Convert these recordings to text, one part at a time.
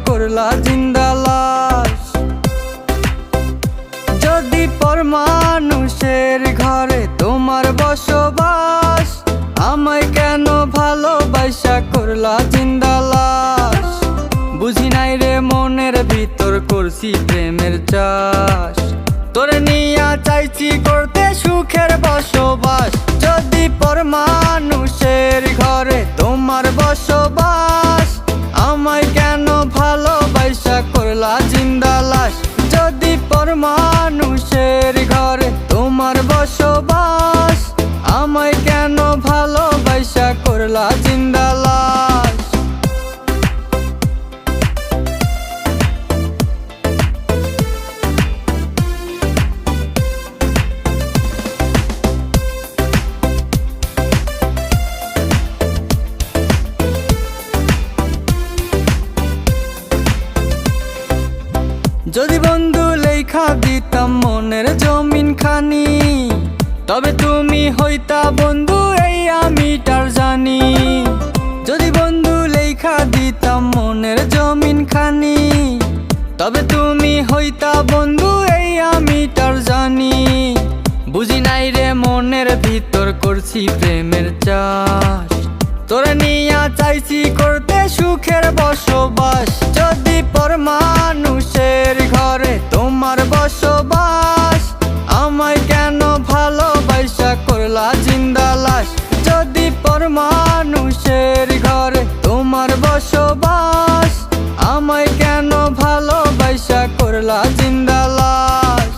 করলা জিন্দা লাশ। যদি পর মানুষের ঘরে তোমার বসবাস, আমায় কেন ভালোবাসা করলা জিন্দা লাশ। বুঝি নাই রে মনের ভিতর করছি প্রেমের চাষ, তোরে নিয়া চাইছি করতে সুখের বসবাস। যদি পর মানুষের ঘরে তোমার বসবাস, আমায় কেন ভালোবাসা করলা জিন্দা লাশ। যদি পর মানুষের ঘরে তোমার বসবাস, আমায় কেন ভালোবাসা করলা জিন্দা লাশ। যদি বন্ধু লেখা দিতাম মনের জমিন খানি, তবে তুমি হইতা বন্ধু এই আমি তার জানি। যদি বন্ধু লেখা দিতাম মনের জমিন খানি, তবে তুমি হইতা বন্ধু এই আমি তার জানি। বুঝি নাই রে মনের ভিতর করছি প্রেমের চাষ, তোরে নিয়া চাইছি করতে সুখের বসবাস। যদি পর মানুষের ঘরে তোমার বসবাস, আমায় কেন ভালোবাসা করলা জিন্দা লাশ। যদি পর মানুষের ঘরে তোমার বসবাস, আমায় কেন ভালোবাসা করলা জিন্দা লাশ।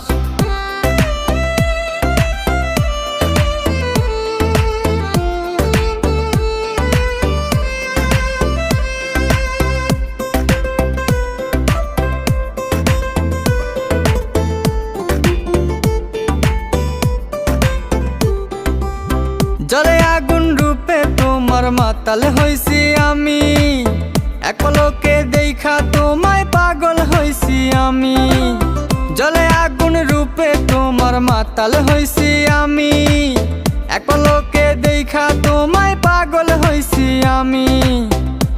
জলে আগুন রূপে তোমার মাতাল হইছি আমি, এক পলকে দেখা তোমায় পাগল হইছি আমি। জলে আগুন রূপে তোমার মাতাল হইছি আমি, এক পলকে দেখা তোমায় পাগল হইছি আমি।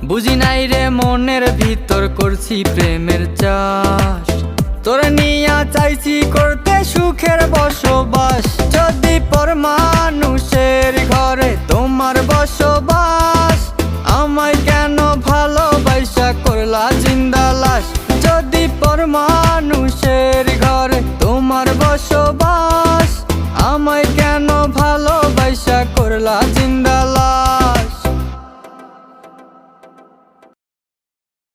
বুঝি নাই রে মনের ভিতর করছি প্রেমের চাষ, তোরে নিয়া চাইছি করতে সুখের বসবাস। যদি পর মানুষের ঘরে তোমার বসবাস,